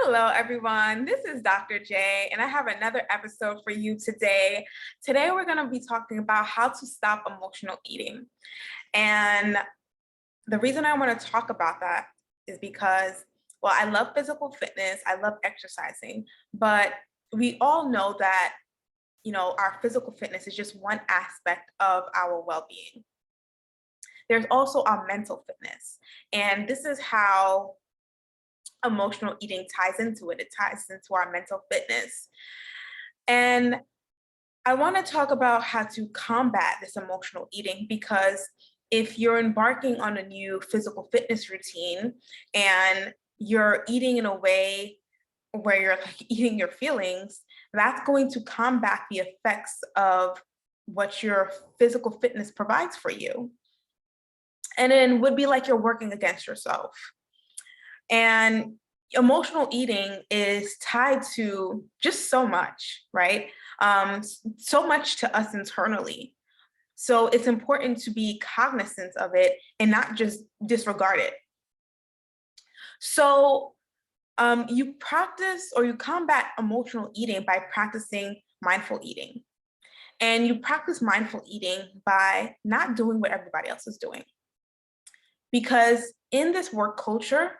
Hello, everyone. This is Dr. J, and I have another episode for you today. Today, we're going to be talking about how to stop emotional eating. And the reason I want to talk about that is because, well, I love physical fitness, I love exercising, but we all know that, our physical fitness is just one aspect of our well being. There's also our mental fitness. And this is how emotional eating ties into it. It ties into our mental fitness. And I want to talk about how to combat this emotional eating because if you're embarking on a new physical fitness routine and you're eating in a way where you're like eating your feelings, that's going to combat the effects of what your physical fitness provides for you. And then would be like you're working against yourself. And emotional eating is tied to just so much, right? So much to us internally. So it's important to be cognizant of it and not just disregard it. So you practice or you combat emotional eating by practicing mindful eating. And you practice mindful eating by not doing what everybody else is doing. Because in this work culture,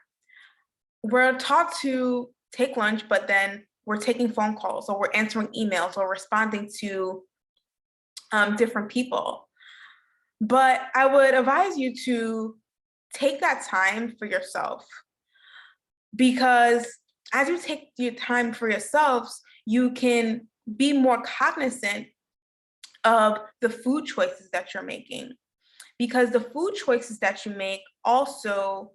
we're taught to take lunch, but then we're taking phone calls or we're answering emails or responding to different people. But I would advise you to take that time for yourself because as you take your time for yourselves, you can be more cognizant of the food choices that you're making because the food choices that you make also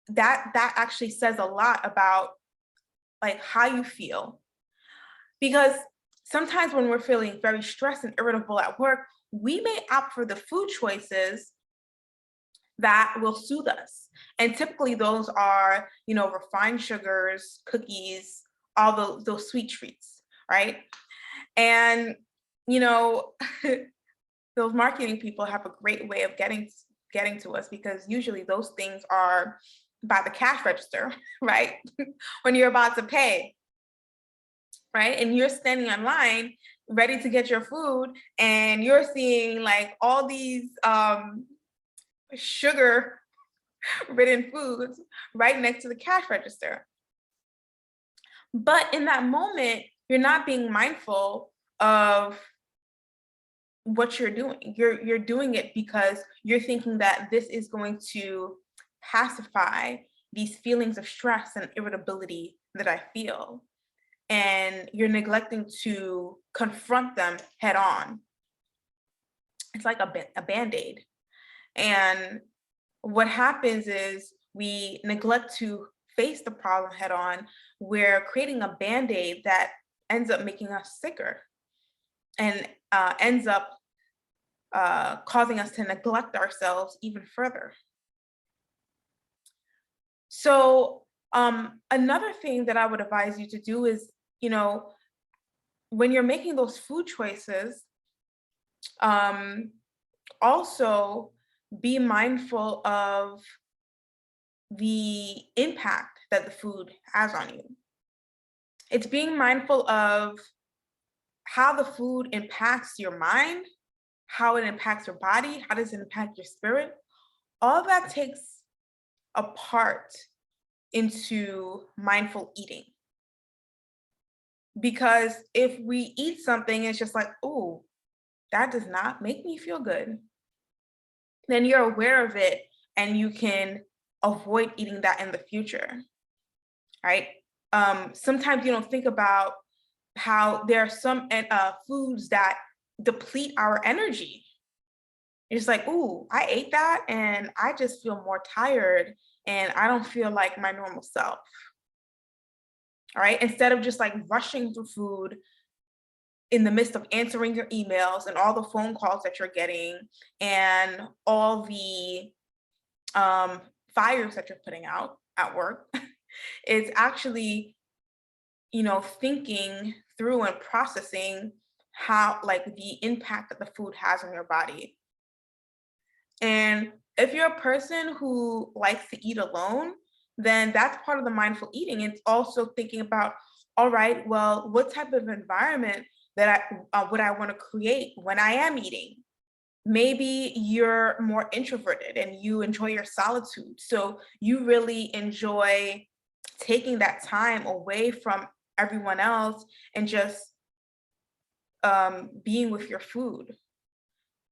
that actually says a lot about like how you feel. Because sometimes when we're feeling very stressed and irritable at work, we may opt for the food choices that will soothe us. And typically those are, refined sugars, cookies, all those sweet treats, right? And, those marketing people have a great way of getting to us because usually those things are by the cash register, right? When you're about to pay, right? And you're standing online ready to get your food and you're seeing like all these sugar ridden foods right next to the cash register. But in that moment, you're not being mindful of what you're doing. You're doing it because you're thinking that this is going to pacify these feelings of stress and irritability that I feel. And you're neglecting to confront them head on. It's like a Band-Aid. And what happens is we neglect to face the problem head on. We're creating a Band-Aid that ends up making us sicker and ends up causing us to neglect ourselves even further. So another thing that I would advise you to do is, when you're making those food choices, also be mindful of the impact that the food has on you. It's being mindful of how the food impacts your mind, how it impacts your body, how does it impact your spirit. All that takes a part into mindful eating. Because if we eat something, it's just like, oh, that does not make me feel good. Then you're aware of it and you can avoid eating that in the future, right? Sometimes you don't think about how there are some foods that deplete our energy. It's like, ooh, I ate that and I just feel more tired and I don't feel like my normal self. All right. Instead of just like rushing through food in the midst of answering your emails and all the phone calls that you're getting and all the fires that you're putting out at work, it's actually, thinking through and processing how like the impact that the food has on your body. And if you're a person who likes to eat alone, then that's part of the mindful eating. It's also thinking about, all right, well, what type of environment that would I want to create when I am eating? Maybe you're more introverted and you enjoy your solitude. So you really enjoy taking that time away from everyone else and just being with your food.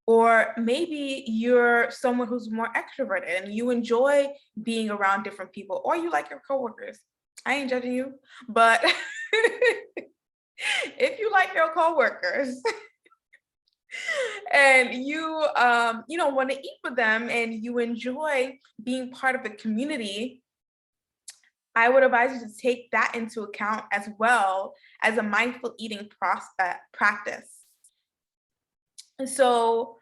Or maybe you're someone who's more extroverted and you enjoy being around different people, or you like your coworkers. I ain't judging you, but if you like your coworkers and you know, want to eat with them and you enjoy being part of the community, I would advise you to take that into account as well as a mindful eating practice. And so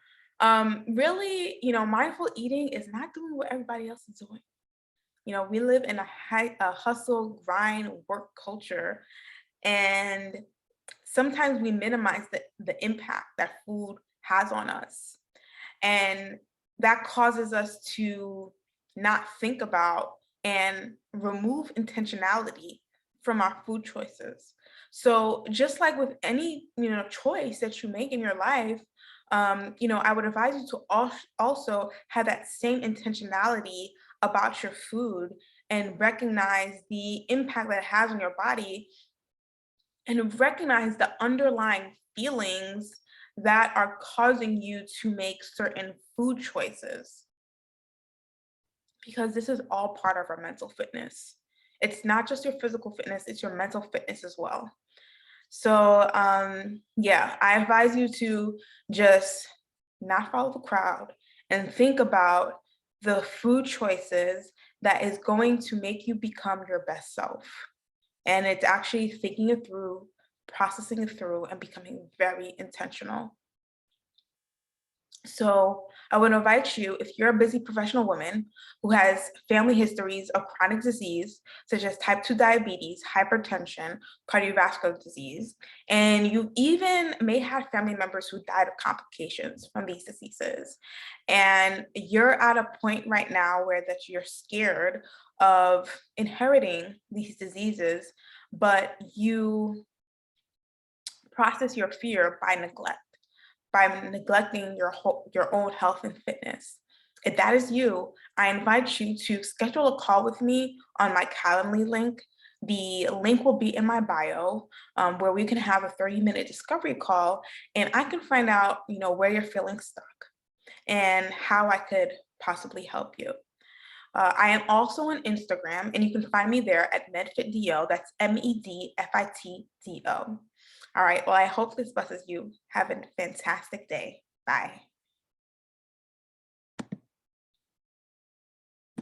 really, you know, mindful eating is not doing what everybody else is doing. You know, we live in a hustle, grind, work culture, and sometimes we minimize the impact that food has on us. And that causes us to not think about and remove intentionality from our food choices. So just like with any, you know, choice that you make in your life, you know, I would advise you to also have that same intentionality about your food and recognize the impact that it has on your body and recognize the underlying feelings that are causing you to make certain food choices, because this is all part of our mental fitness. It's not just your physical fitness, it's your mental fitness as well. So yeah, I advise you to just not follow the crowd and think about the food choices that is going to make you become your best self. And it's actually thinking it through, processing it through, and becoming very intentional. So I would invite you, if you're a busy professional woman who has family histories of chronic disease, such as type 2 diabetes, hypertension, cardiovascular disease, and you even may have family members who died of complications from these diseases, and you're at a point right now where that you're scared of inheriting these diseases, but you process your fear by neglecting your own health and fitness. If that is you, I invite you to schedule a call with me on my Calendly link. The link will be in my bio, where we can have a 30-minute discovery call, and I can find out, you know, where you're feeling stuck and how I could possibly help you. I am also on Instagram, and you can find me there at MedFitDO. That's MEDFITDO. All right, well, I hope this blesses you. Have a fantastic day. Bye.